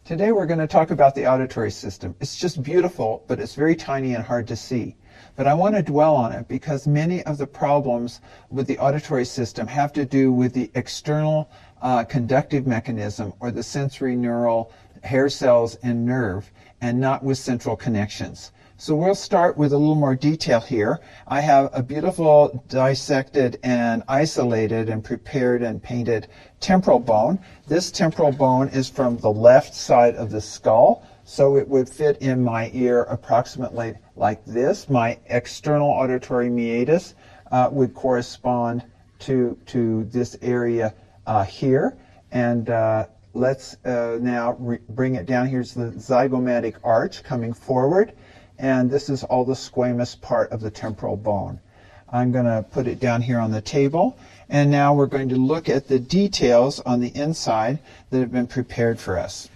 Today we're going to talk about the auditory system. It's just beautiful, but it's very tiny and hard to see. But I want to dwell on it because many of the problems with the auditory system have to do with the external conductive mechanism or the sensory neural hair cells and nerve, and not with central connections. So we'll start with a little more detail here. I have a beautiful dissected and isolated and prepared and painted temporal bone. This temporal bone is from the left side of the skull, so it would fit in my ear approximately like this. My external auditory meatus would correspond to this area here. And let's now bring it down. Here's the zygomatic arch coming forward. And this is all the squamous part of the temporal bone. I'm going to put it down here on the table. And now we're going to look at the details on the inside that have been prepared for us.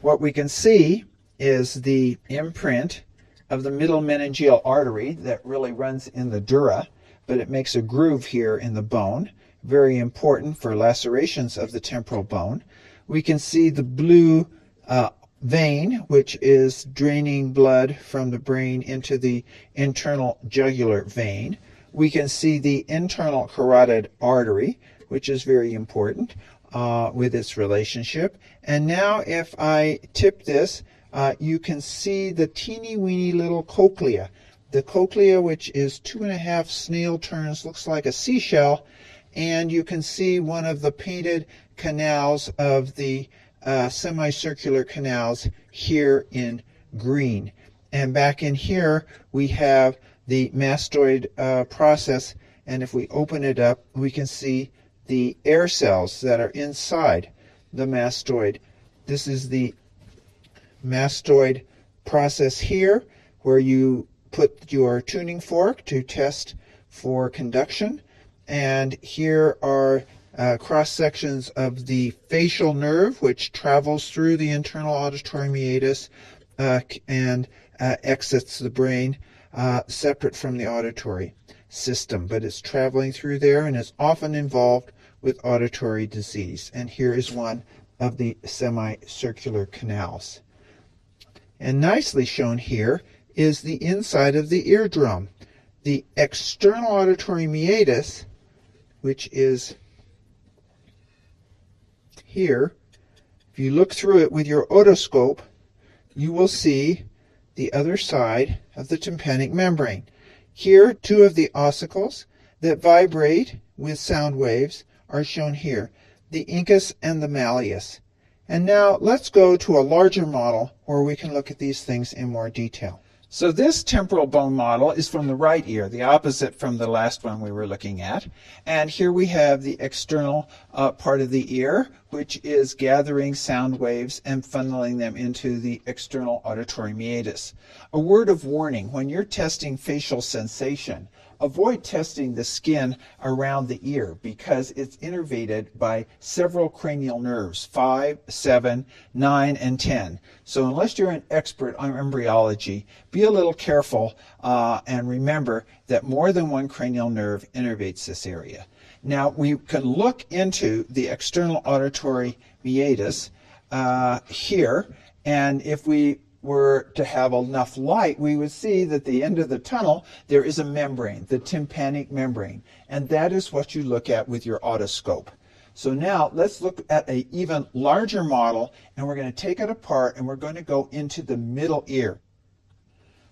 What we can see is the imprint of the middle meningeal artery that really runs in the dura, but it makes a groove here in the bone, very important for lacerations of the temporal bone. We can see the blue vein, which is draining blood from the brain into the internal jugular vein. We can see the internal carotid artery, which is very important with its relationship. And now if I tip this, you can see the teeny weeny little cochlea. The cochlea, which is 2.5 snail turns, looks like a seashell. And you can see one of the painted canals of the semicircular canals here in green. And back in here we have the mastoid process, and if we open it up we can see the air cells that are inside the mastoid. This is the mastoid process here, where you put your tuning fork to test for conduction. And here are cross sections of the facial nerve, which travels through the internal auditory meatus and exits the brain separate from the auditory system. But it's traveling through there and is often involved with auditory disease. And here is one of the semicircular canals. And nicely shown here is the inside of the eardrum. The external auditory meatus, which is here, if you look through it with your otoscope, you will see the other side of the tympanic membrane. Here, two of the ossicles that vibrate with sound waves are shown here, the incus and the malleus. And now let's go to a larger model where we can look at these things in more detail. So this temporal bone model is from the right ear, the opposite from the last one we were looking at. And here we have the external part of the ear, which is gathering sound waves and funneling them into the external auditory meatus. A word of warning: when you're testing facial sensation, avoid testing the skin around the ear because it's innervated by several cranial nerves, 5, 7, 9, and 10. So unless you're an expert on embryology, be a little careful and remember that more than one cranial nerve innervates this area. Now we can look into the external auditory meatus here, and if we were to have enough light, we would see that at the end of the tunnel there is a membrane, the tympanic membrane, and that is what you look at with your otoscope. So now let's look at an even larger model, and we're going to take it apart and we're going to go into the middle ear.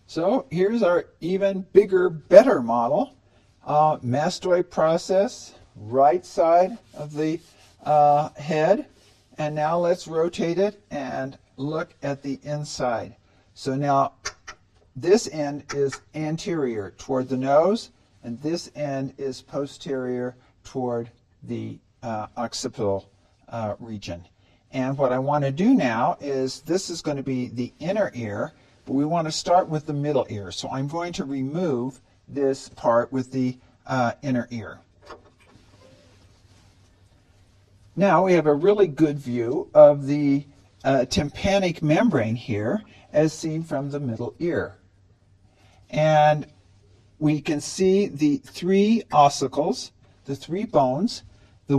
So here's our even bigger, better model. Mastoid process, right side of the head, and now let's rotate it and look at the inside. So now this end is anterior toward the nose, and this end is posterior toward the occipital region. And what I want to do now is, this is going to be the inner ear, but we want to start with the middle ear. So I'm going to remove this part with the inner ear. Now we have a really good view of the tympanic membrane here as seen from the middle ear. And we can see the three ossicles, the three bones, the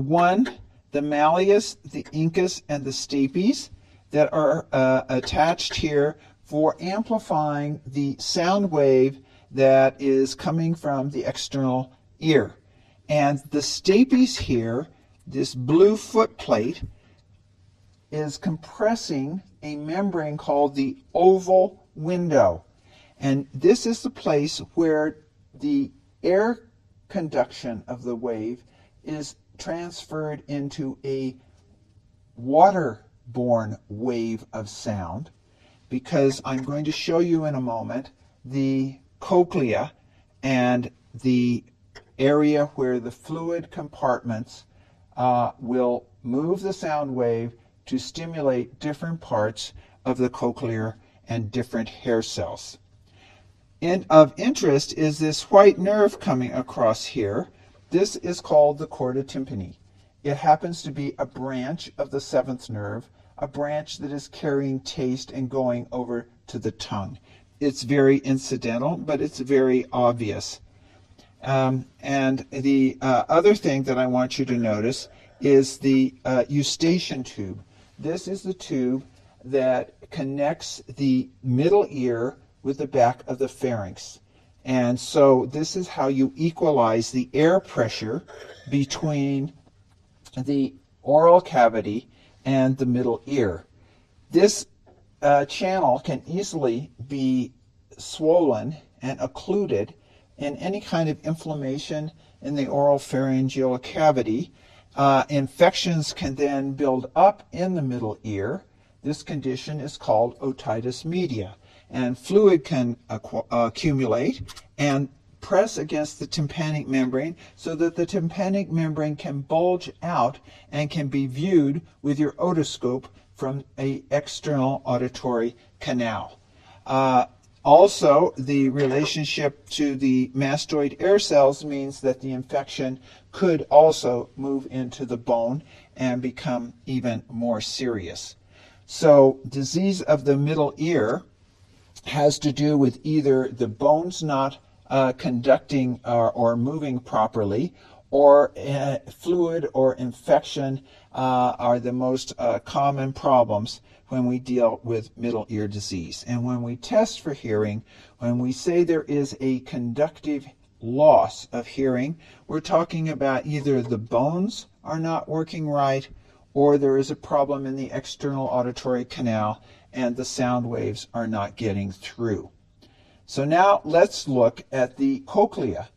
malleus, the incus, and the stapes. that are attached here for amplifying the sound wave that is coming from the external ear. And the stapes here, this blue foot plate, is compressing a membrane called the oval window. And this is the place where the air conduction of the wave is transferred into a waterborne wave of sound, because I'm going to show you in a moment the cochlea and the area where the fluid compartments will move the sound wave to stimulate different parts of the cochlear and different hair cells. And of interest is this white nerve coming across here. This is called the chorda tympani. It happens to be a branch of the seventh nerve, a branch that is carrying taste and going over to the tongue. It's very incidental, but it's very obvious. And the other thing that I want you to notice is the eustachian tube. This is the tube that connects the middle ear with the back of the pharynx. And so this is how you equalize the air pressure between the oral cavity and the middle ear. This channel can easily be swollen and occluded in any kind of inflammation in the oral pharyngeal cavity. Infections can then build up in the middle ear. This condition is called otitis media. And fluid can accumulate and press against the tympanic membrane so that the tympanic membrane can bulge out and can be viewed with your otoscope from an external auditory canal. Also, the relationship to the mastoid air cells means that the infection could also move into the bone and become even more serious. So, disease of the middle ear has to do with either the bones not conducting or moving properly, or fluid or infection are the most common problems when we deal with middle ear disease. And when we test for hearing, when we say there is a conductive loss of hearing, we're talking about either the bones are not working right, or there is a problem in the external auditory canal and the sound waves are not getting through. So now let's look at the cochlea.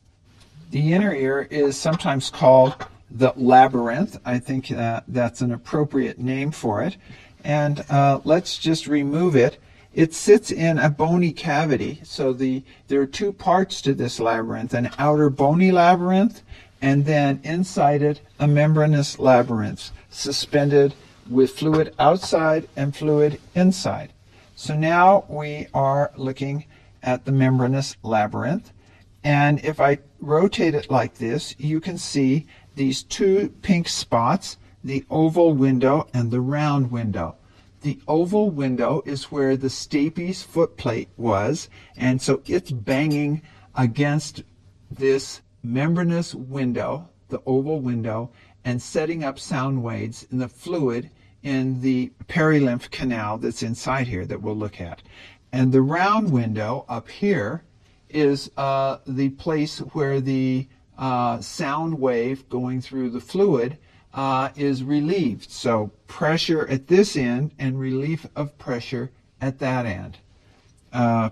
The inner ear is sometimes called the labyrinth. I think that's an appropriate name for it. And let's just remove it. It sits in a bony cavity. So there are two parts to this labyrinth, an outer bony labyrinth, and then inside it a membranous labyrinth, suspended with fluid outside and fluid inside. So now we are looking at the membranous labyrinth. And if I rotate it like this, you can see these two pink spots, the oval window and the round window. The oval window is where the stapes footplate was, and so it's banging against this membranous window, the oval window, and setting up sound waves in the fluid in the perilymph canal that's inside here that we'll look at. And the round window up here is the place where the sound wave going through the fluid is relieved. So pressure at this end and relief of pressure at that end.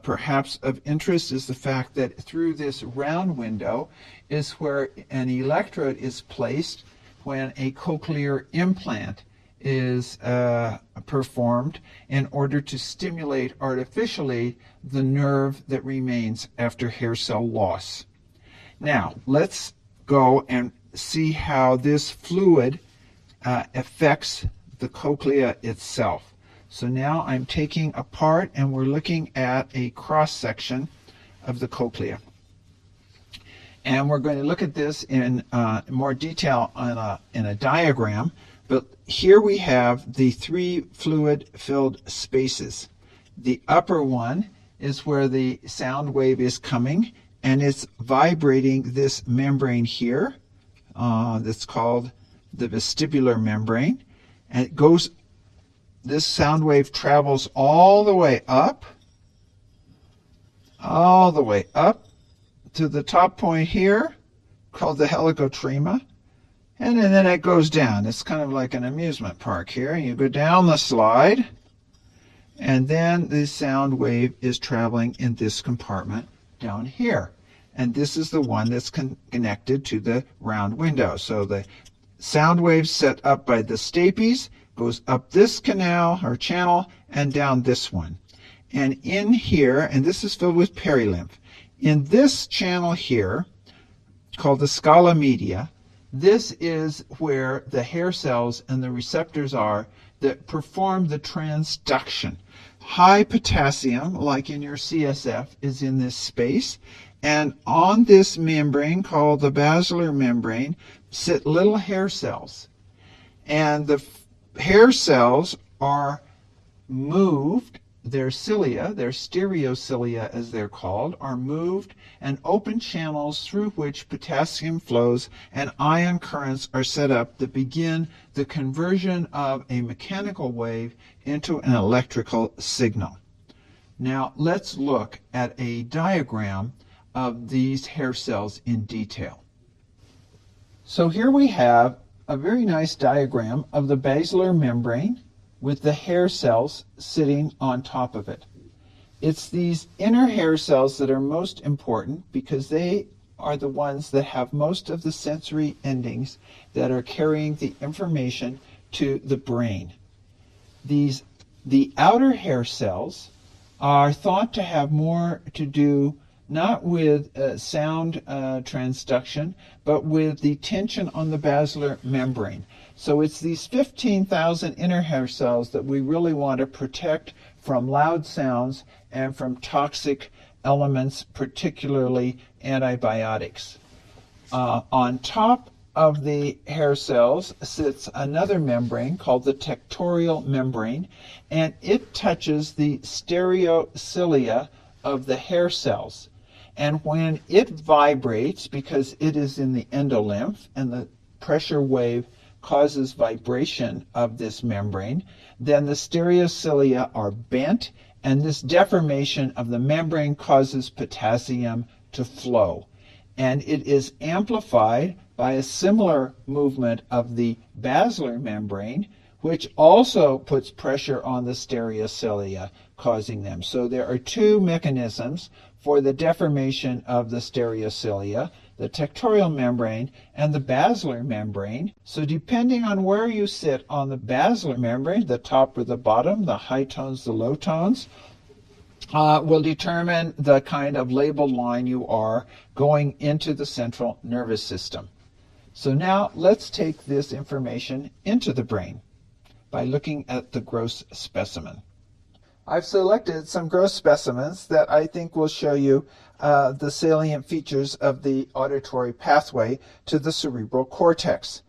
Perhaps of interest is the fact that through this round window is where an electrode is placed when a cochlear implant is performed in order to stimulate artificially the nerve that remains after hair cell loss. Now, let's go and see how this fluid affects the cochlea itself. So now I'm taking apart and we're looking at a cross-section of the cochlea. And we're going to look at this in more detail in a diagram. But here we have the three fluid-filled spaces. The upper one is where the sound wave is coming, and it's vibrating this membrane here that's called the vestibular membrane, and it goes this sound wave travels all the way up to the top point here, called the helicotrema, and then it goes down. It's kind of like an amusement park here. You go down the slide, and then the sound wave is traveling in this compartment down here. And this is the one that's connected to the round window. So the sound wave set up by the stapes goes up this canal or channel and down this one. And in here, and this is filled with perilymph, in this channel here, called the scala media, this is where the hair cells and the receptors are that perform the transduction. High potassium, like in your CSF, is in this space. And on this membrane, called the basilar membrane, sit little hair cells. And the hair cells are moved, their cilia, their stereocilia as they're called, are moved, and open channels through which potassium flows and ion currents are set up that begin the conversion of a mechanical wave into an electrical signal. Now let's look at a diagram of these hair cells in detail. So here we have a very nice diagram of the basilar membrane with the hair cells sitting on top of it. It's these inner hair cells that are most important because they are the ones that have most of the sensory endings that are carrying the information to the brain. The outer hair cells are thought to have more to do not with sound transduction, but with the tension on the basilar membrane. So it's these 15,000 inner hair cells that we really want to protect from loud sounds and from toxic elements, particularly antibiotics. On top of the hair cells sits another membrane called the tectorial membrane, and it touches the stereocilia of the hair cells. And when it vibrates, because it is in the endolymph and the pressure wave causes vibration of this membrane, then the stereocilia are bent, and this deformation of the membrane causes potassium to flow. And it is amplified by a similar movement of the basilar membrane, which also puts pressure on the stereocilia, causing them. So there are two mechanisms for the deformation of the stereocilia, the tectorial membrane and the basilar membrane. So depending on where you sit on the basilar membrane, the top or the bottom, the high tones, the low tones, will determine the kind of labeled line you are going into the central nervous system. So now let's take this information into the brain by looking at the gross specimen. I've selected some gross specimens that I think will show you the salient features of the auditory pathway to the cerebral cortex.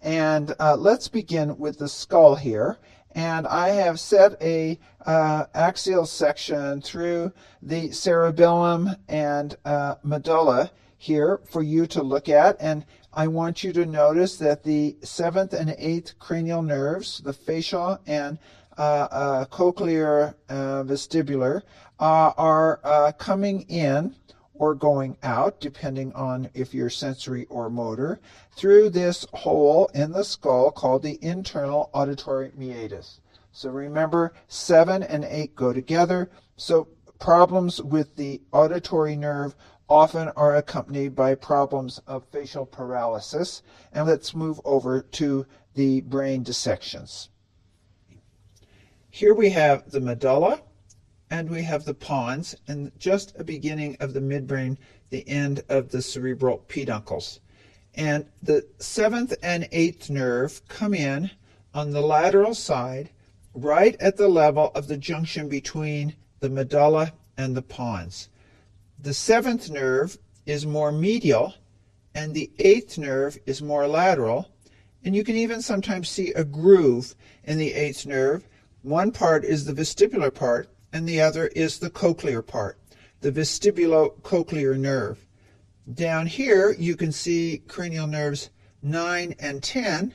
And let's begin with the skull here. And I have set a axial section through the cerebellum and medulla here for you to look at. And I want you to notice that the 7th and 8th cranial nerves, the facial and cochlear vestibular, are coming in or going out, depending on if you're sensory or motor, through this hole in the skull called the internal auditory meatus. So remember, 7 and 8 go together. So problems with the auditory nerve often are accompanied by problems of facial paralysis. And let's move over to the brain dissections. Here we have the medulla, and we have the pons, and just a beginning of the midbrain, the end of the cerebral peduncles. And the 7th and 8th nerve come in on the lateral side, right at the level of the junction between the medulla and the pons. The 7th nerve is more medial, and the 8th nerve is more lateral, and you can even sometimes see a groove in the 8th nerve. One part is the vestibular part, and the other is the cochlear part, the vestibulocochlear nerve. Down here, you can see cranial nerves 9 and 10,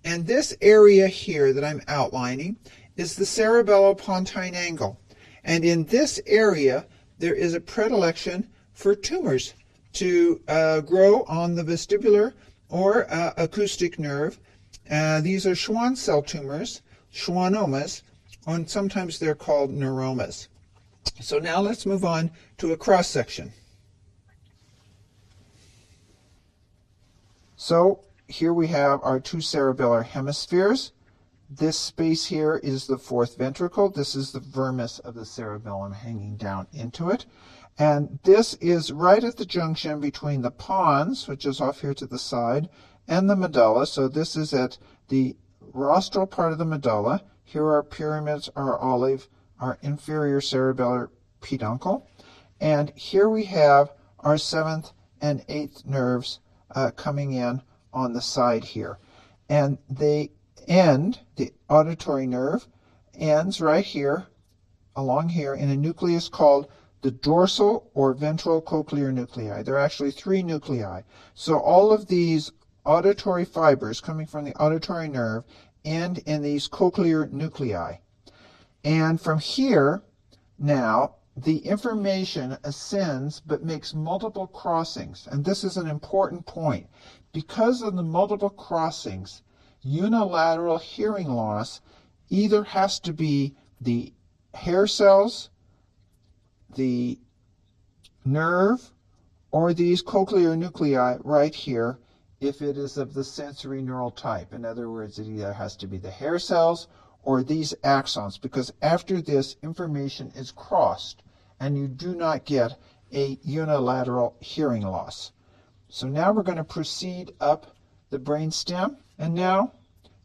and this area here that I'm outlining is the cerebellopontine angle. And in this area, there is a predilection for tumors to grow on the vestibular or acoustic nerve. These are Schwann cell tumors, schwannomas, and sometimes they're called neuromas. So now let's move on to a cross-section. So here we have our two cerebellar hemispheres. This space here is the fourth ventricle. This is the vermis of the cerebellum hanging down into it. And this is right at the junction between the pons, which is off here to the side, and the medulla. So this is at the rostral part of the medulla. Here are pyramids, our olive, our inferior cerebellar peduncle. And here we have our seventh and eighth nerves coming in on the side here. And they end, the auditory nerve ends right here, along here, in a nucleus called the dorsal or ventral cochlear nuclei. There are actually three nuclei. So all of these auditory fibers coming from the auditory nerve end in these cochlear nuclei. And from here, now, the information ascends but makes multiple crossings. And this is an important point. Because of the multiple crossings, unilateral hearing loss either has to be the hair cells, the nerve, or these cochlear nuclei right here if it is of the sensory neural type. In other words, it either has to be the hair cells or these axons, because after this, information is crossed and you do not get a unilateral hearing loss. So now we're going to proceed up the brainstem, and now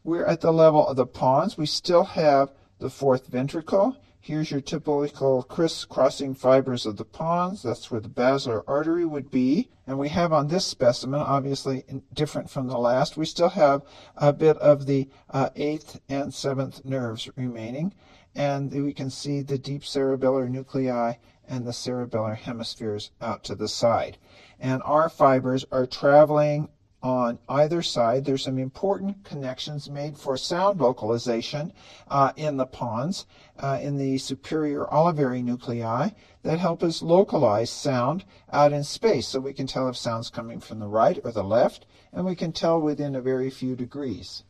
we're at the level of the pons. We still have the fourth ventricle. Here's your typical crisscrossing fibers of the pons. That's where the basilar artery would be. And we have on this specimen, obviously different from the last, we still have a bit of the eighth and seventh nerves remaining. And we can see the deep cerebellar nuclei and the cerebellar hemispheres out to the side. And our fibers are traveling on either side. There's some important connections made for sound localization in the pons, in the superior olivary nuclei, that help us localize sound out in space, so we can tell if sound's coming from the right or the left, and we can tell within a very few degrees.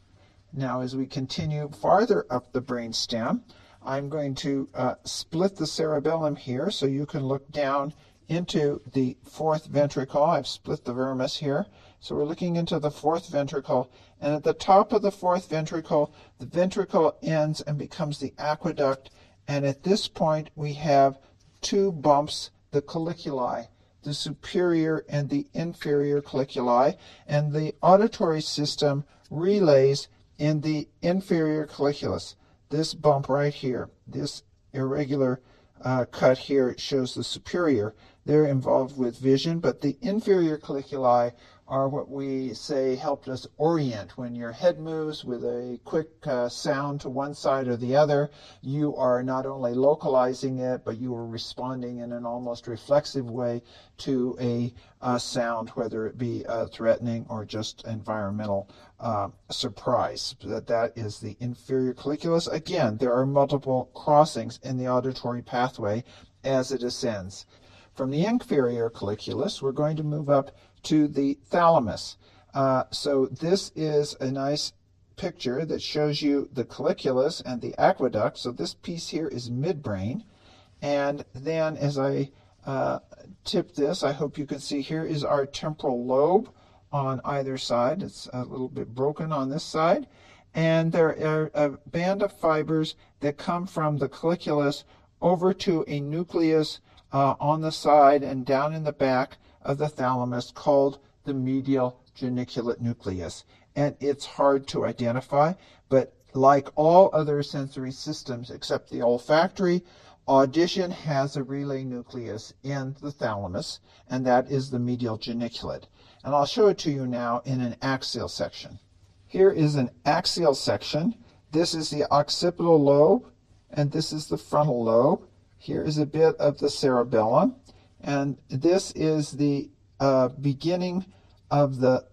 Now, as we continue farther up the brainstem, I'm going to split the cerebellum here so you can look down into the fourth ventricle. I've split the vermis here. So we're looking into the fourth ventricle, and at the top of the fourth ventricle, the ventricle ends and becomes the aqueduct, and at this point we have two bumps, the colliculi, the superior and the inferior colliculi, and the auditory system relays in the inferior colliculus. This bump right here, this irregular cut here shows the superior. They're involved with vision, but the inferior colliculi are what we say helped us orient. When your head moves with a quick sound to one side or the other, you are not only localizing it, but you are responding in an almost reflexive way to a sound, whether it be threatening or just environmental surprise. That is the inferior colliculus. Again, there are multiple crossings in the auditory pathway as it ascends. From the inferior colliculus, we're going to move up to the thalamus. So this is a nice picture that shows you the colliculus and the aqueduct. So this piece here is midbrain. And then as I tip this, I hope you can see here is our temporal lobe on either side. It's a little bit broken on this side. And there are a band of fibers that come from the colliculus over to a nucleus on the side and down in the back of the thalamus called the medial geniculate nucleus. And it's hard to identify, but like all other sensory systems except the olfactory, audition has a relay nucleus in the thalamus, and that is the medial geniculate. And I'll show it to you now in an axial section. Here is an axial section. This is the occipital lobe, and this is the frontal lobe. Here is a bit of the cerebellum, and this is the beginning of the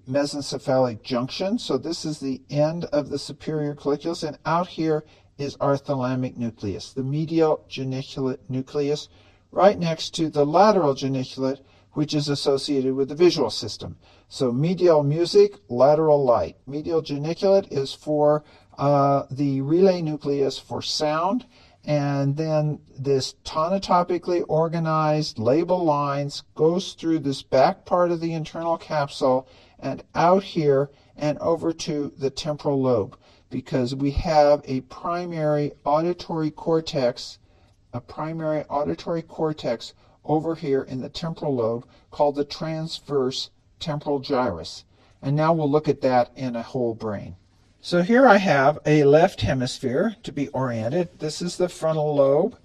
mesencephalic junction. So this is the end of the superior colliculus, and out here is our thalamic nucleus, the medial geniculate nucleus, right next to the lateral geniculate, which is associated with the visual system. So medial music, lateral light. Medial geniculate is for the relay nucleus for sound, and then this tonotopically organized label lines goes through this back part of the internal capsule and out here and over to the temporal lobe, because we have a primary auditory cortex over here in the temporal lobe called the transverse temporal gyrus. And now we'll look at that in a whole brain. So here I have a left hemisphere to be oriented. This is the frontal lobe,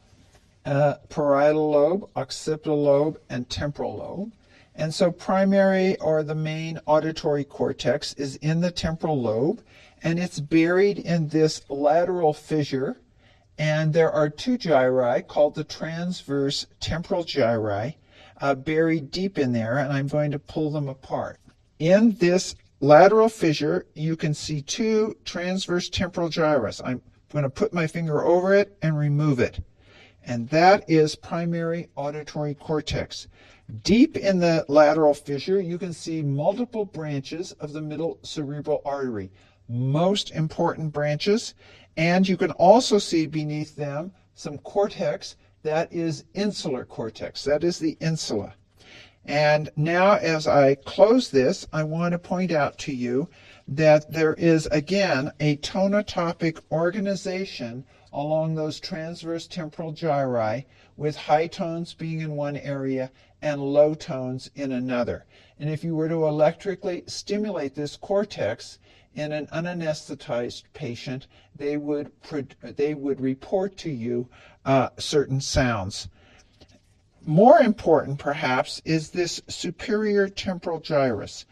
parietal lobe, occipital lobe, and temporal lobe. And so primary, or the main auditory cortex, is in the temporal lobe, and it's buried in this lateral fissure. And there are two gyri called the transverse temporal gyri buried deep in there, and I'm going to pull them apart. In this lateral fissure, you can see two transverse temporal gyrus. I'm going to put my finger over it and remove it. And that is primary auditory cortex. Deep in the lateral fissure, you can see multiple branches of the middle cerebral artery, most important branches. And you can also see beneath them some cortex that is insular cortex. That is the insula. And now as I close this, I want to point out to you that there is, again, a tonotopic organization along those transverse temporal gyri, with high tones being in one area and low tones in another. And if you were to electrically stimulate this cortex in an unanesthetized patient, they would report to you certain sounds. More important, perhaps, is this superior temporal gyrus.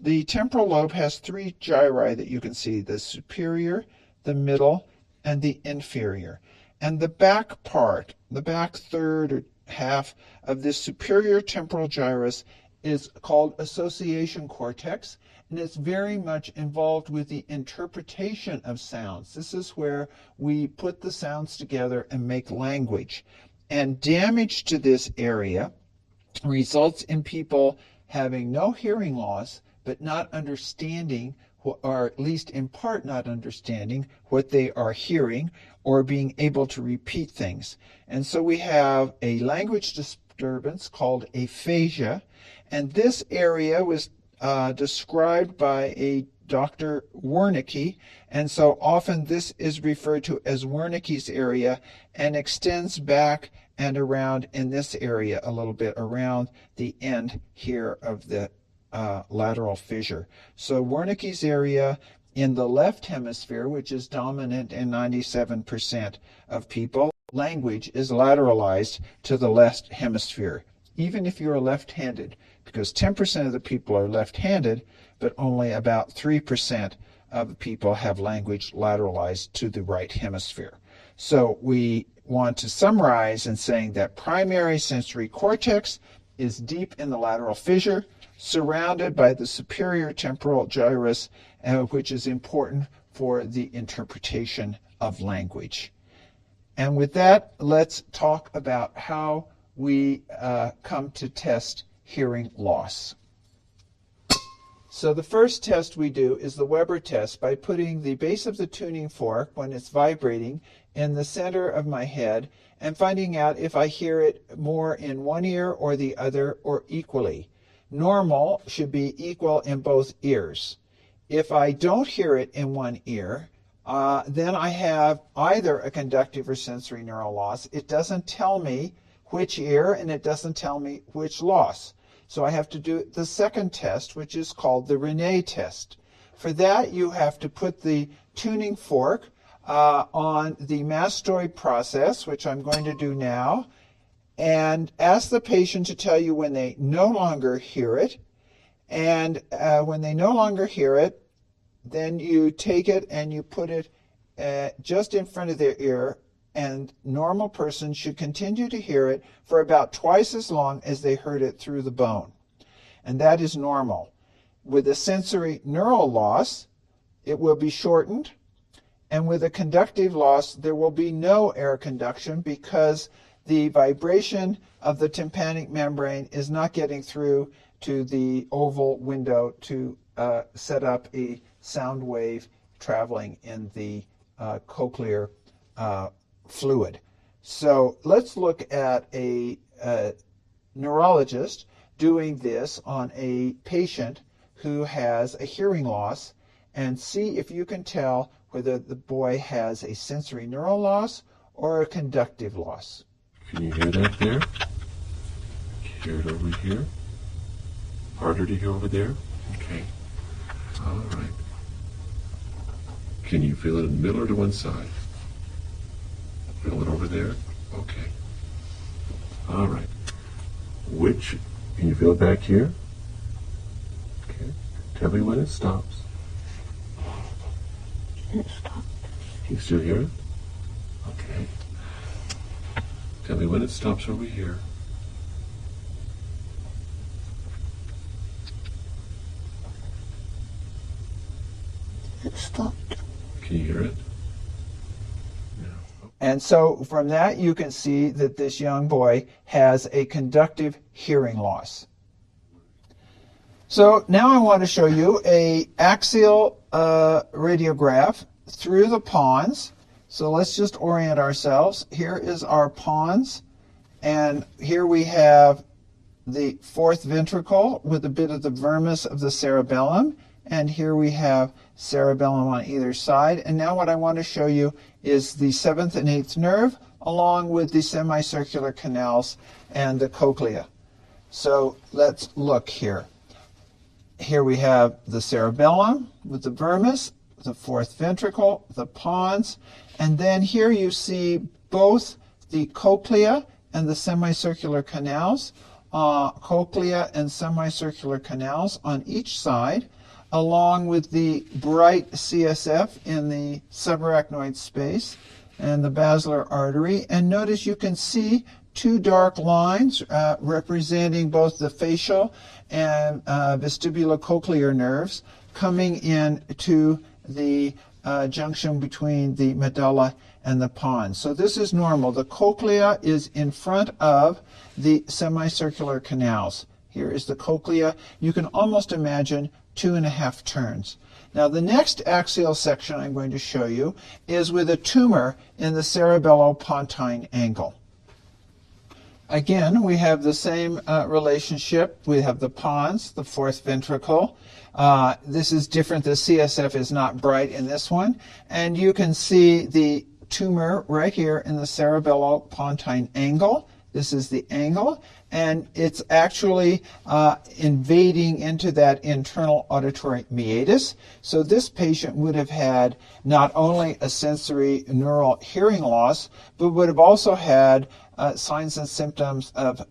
The temporal lobe has three gyri that you can see: the superior, the middle, and the inferior. And the back part, the back third or half of this superior temporal gyrus, is called association cortex, and it's very much involved with the interpretation of sounds. This is where we put the sounds together and make language. And damage to this area results in people having no hearing loss, but not understanding, or at least in part not understanding, what they are hearing, or being able to repeat things. And so we have a language disturbance called aphasia, and this area was described by a Dr. Wernicke, and so often this is referred to as Wernicke's area, and extends back and around in this area a little bit, around the end here of the lateral fissure. So Wernicke's area in the left hemisphere, which is dominant in 97% of people, language is lateralized to the left hemisphere, even if you're left-handed, because 10% of the people are left-handed, but only about 3% of the people have language lateralized to the right hemisphere. So we want to summarize in saying that primary sensory cortex is deep in the lateral fissure, surrounded by the superior temporal gyrus, which is important for the interpretation of language. And with that, let's talk about how we come to test hearing loss. So the first test we do is the Weber test by putting the base of the tuning fork, when it's vibrating, in the center of my head and finding out if I hear it more in one ear or the other, or equally. Normal should be equal in both ears. If I don't hear it in one ear, then I have either a conductive or sensory neural loss. It doesn't tell me which ear, and it doesn't tell me which loss. So I have to do the second test, which is called the Rene test. For that, you have to put the tuning fork on the mastoid process, which I'm going to do now, and ask the patient to tell you when they no longer hear it. And when they no longer hear it, then you take it and you put it just in front of their ear, and normal person should continue to hear it for about twice as long as they heard it through the bone. And that is normal. With a sensory neural loss, it will be shortened. And with a conductive loss, there will be no air conduction because the vibration of the tympanic membrane is not getting through to the oval window to set up a sound wave traveling in the cochlear fluid. So let's look at a neurologist doing this on a patient who has a hearing loss, and see if you can tell whether the boy has a sensory neural loss or a conductive loss. Can you hear that there? Hear it over here? Harder to hear over there? Okay. All right. Can you feel it in the middle or to one side? Feel it over there? Okay. All right. Can you feel it back here? Okay. Tell me when it stops. It stopped. Can you still hear it? Okay. Tell me when it stops over here. It stopped. Can you hear it? And so from that, you can see that this young boy has a conductive hearing loss. So now I want to show you a axial radiograph through the pons. So let's just orient ourselves. Here is our pons, and here we have the fourth ventricle with a bit of the vermis of the cerebellum, and here we have cerebellum on either side. And now what I want to show you is the seventh and eighth nerve, along with the semicircular canals and the cochlea. So let's look here. Here we have the cerebellum with the vermis, the fourth ventricle, the pons, and then here you see both the cochlea and the semicircular canals, cochlea and semicircular canals on each side, along with the bright CSF in the subarachnoid space and the basilar artery. And notice you can see two dark lines representing both the facial and vestibulocochlear nerves coming in to the junction between the medulla and the pons. So this is normal. The cochlea is in front of the semicircular canals. Here is the cochlea. You can almost imagine 2.5 turns. Now the next axial section I'm going to show you is with a tumor in the cerebellopontine angle. Again, we have the same relationship. We have the pons, the fourth ventricle. This is different. The CSF is not bright in this one. And you can see the tumor right here in the cerebellopontine angle. This is the angle, and it's actually invading into that internal auditory meatus. So this patient would have had not only a sensory neural hearing loss, but would have also had signs and symptoms of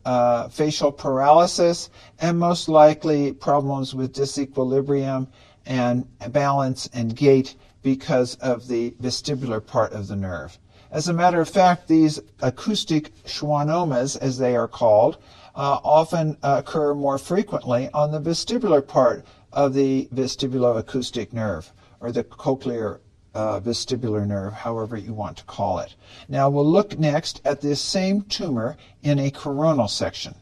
facial paralysis, and most likely problems with disequilibrium and balance and gait because of the vestibular part of the nerve. As a matter of fact, these acoustic schwannomas, as they are called, often occur more frequently on the vestibular part of the vestibuloacoustic nerve, or the cochlear vestibular nerve, however you want to call it. Now we'll look next at this same tumor in a coronal section.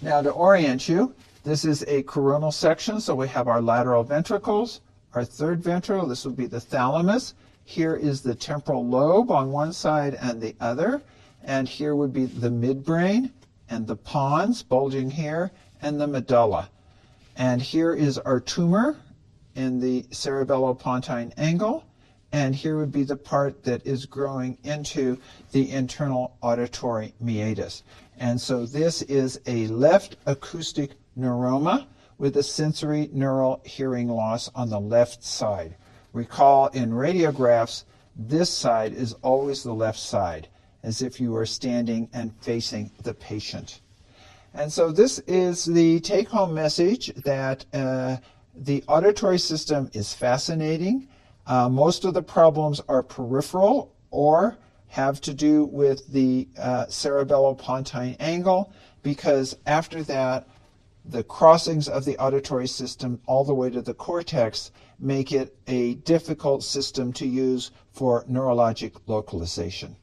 Now to orient you, this is a coronal section, so we have our lateral ventricles, our third ventricle, this would be the thalamus. Here is the temporal lobe on one side and the other, and here would be the midbrain and the pons bulging here and the medulla. And here is our tumor in the cerebellopontine angle, and here would be the part that is growing into the internal auditory meatus. And so this is a left acoustic neuroma with a sensory neural hearing loss on the left side. Recall in radiographs, this side is always the left side, as if you were standing and facing the patient. And so this is the take-home message that the auditory system is fascinating. Most of the problems are peripheral or have to do with the cerebellopontine angle, because after that, the crossings of the auditory system all the way to the cortex make it a difficult system to use for neurologic localization.